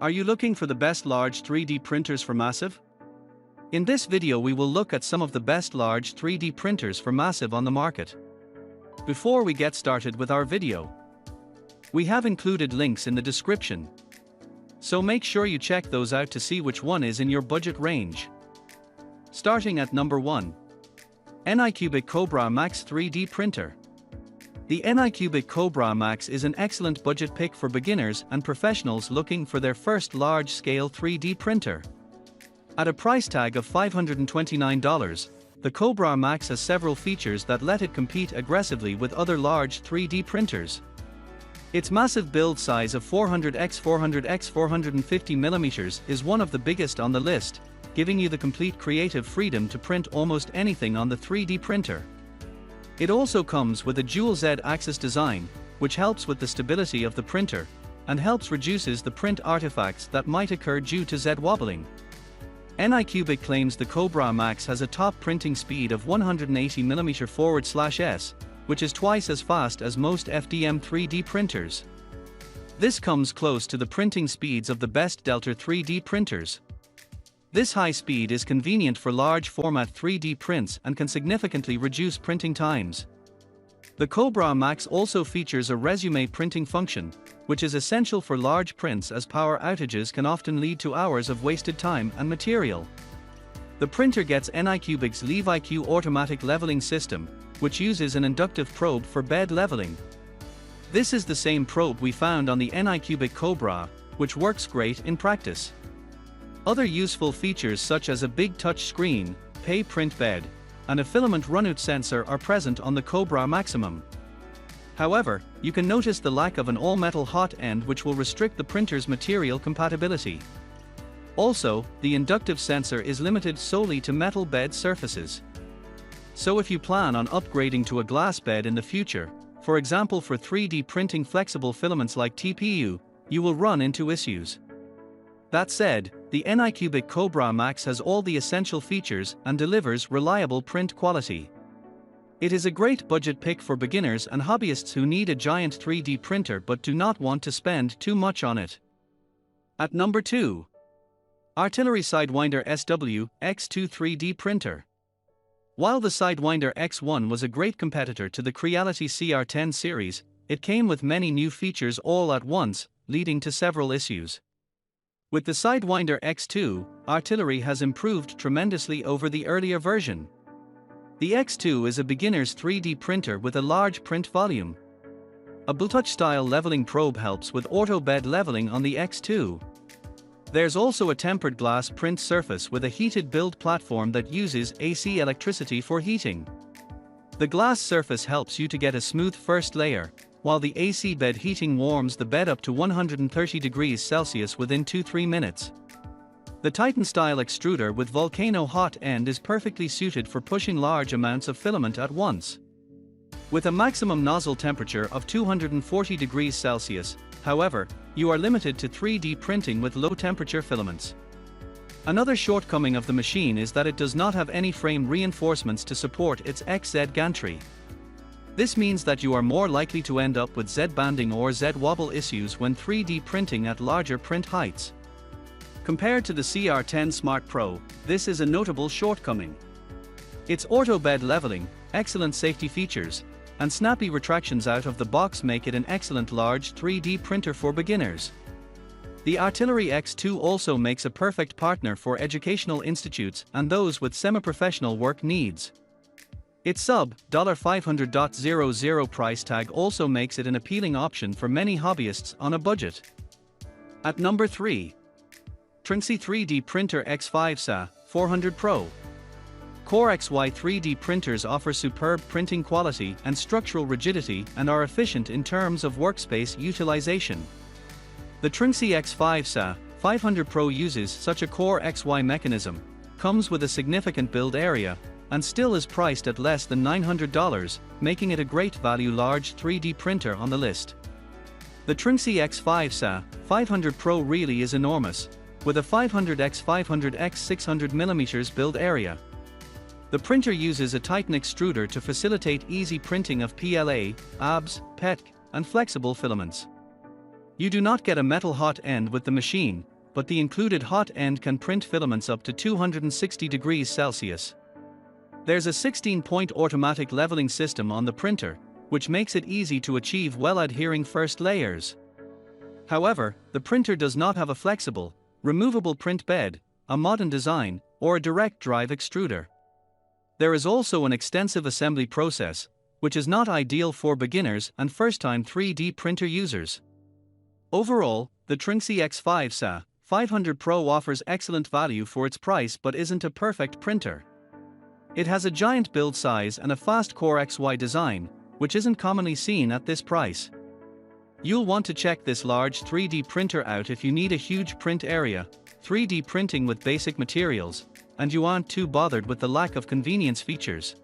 Are you looking for the best large 3D printers for Massive? In this video we will look at some of the best large 3D printers for Massive on the market. Before we get started with our video, we have included links in the description, so make sure you check those out to see which one is in your budget range. Starting at number 1. Anycubic Kobra Max 3D Printer. The Anycubic Kobra Max is an excellent budget pick for beginners and professionals looking for their first large-scale 3D printer. At a price tag of $529, the Kobra Max has several features that let it compete aggressively with other large 3D printers. Its massive build size of 400x400x450mm is one of the biggest on the list, giving you the complete creative freedom to print almost anything on the 3D printer. It also comes with a dual Z-axis design, which helps with the stability of the printer, and helps reduces the print artifacts that might occur due to Z-wobbling. Anycubic claims the Kobra Max has a top printing speed of 180mm/s, which is twice as fast as most FDM 3D printers. This comes close to the printing speeds of the best Delta 3D printers. This high speed is convenient for large format 3D prints and can significantly reduce printing times. The Kobra Max also features a resume printing function, which is essential for large prints as power outages can often lead to hours of wasted time and material. The printer gets Anycubic's LeviQ automatic leveling system, which uses an inductive probe for bed leveling. This is the same probe we found on the Anycubic Kobra, which works great in practice. Other useful features such as a big touch screen, pay print bed, and a filament runout sensor are present on the Kobra Maximum. However, you can notice the lack of an all-metal hot end which will restrict the printer's material compatibility. Also, the inductive sensor is limited solely to metal bed surfaces. So if you plan on upgrading to a glass bed in the future, for example for 3D printing flexible filaments like TPU, you will run into issues. That said, the Anycubic Kobra Max has all the essential features and delivers reliable print quality. It is a great budget pick for beginners and hobbyists who need a giant 3D printer but do not want to spend too much on it. At number 2. Artillery Sidewinder X2 3D Printer. While the Sidewinder X1 was a great competitor to the Creality CR10 series, it came with many new features all at once, leading to several issues. With the Sidewinder X2, Artillery has improved tremendously over the earlier version. The X2 is a beginner's 3D printer with a large print volume. A touch-style leveling probe helps with auto bed leveling on the X2. There's also a tempered glass print surface with a heated build platform that uses AC electricity for heating. The glass surface helps you to get a smooth first layer, while the AC bed heating warms the bed up to 130 degrees Celsius within 2-3 minutes. The Titan-style extruder with volcano hot end is perfectly suited for pushing large amounts of filament at once. With a maximum nozzle temperature of 240 degrees Celsius, however, you are limited to 3D printing with low-temperature filaments. Another shortcoming of the machine is that it does not have any frame reinforcements to support its XZ gantry. This means that you are more likely to end up with Z-banding or Z-wobble issues when 3D printing at larger print heights. Compared to the CR10 Smart Pro, this is a notable shortcoming. Its auto bed leveling, excellent safety features, and snappy retractions out of the box make it an excellent large 3D printer for beginners. The Artillery X2 also makes a perfect partner for educational institutes and those with semi-professional work needs. Its sub-$500.00 price tag also makes it an appealing option for many hobbyists on a budget. At number 3. Tronxy 3D Printer X5SA 400 Pro. Core XY 3D printers offer superb printing quality and structural rigidity and are efficient in terms of workspace utilization. The Tronxy X5SA 500 Pro uses such a Core XY mechanism, comes with a significant build area, and still is priced at less than $900, making it a great value large 3D printer on the list. The Tronxy X5SA 500 Pro really is enormous, with a 500x500x600mm build area. The printer uses a Titan extruder to facilitate easy printing of PLA, ABS, PET, and flexible filaments. You do not get a metal hot end with the machine, but the included hot end can print filaments up to 260 degrees Celsius. There's a 16-point automatic leveling system on the printer, which makes it easy to achieve well-adhering first layers. However, the printer does not have a flexible, removable print bed, a modern design, or a direct drive extruder. There is also an extensive assembly process, which is not ideal for beginners and first-time 3D printer users. Overall, the Tronxy X5SA 500 Pro offers excellent value for its price but isn't a perfect printer. It has a giant build size and a fast Core XY design, which isn't commonly seen at this price. You'll want to check this large 3D printer out if you need a huge print area, 3D printing with basic materials, and you aren't too bothered with the lack of convenience features.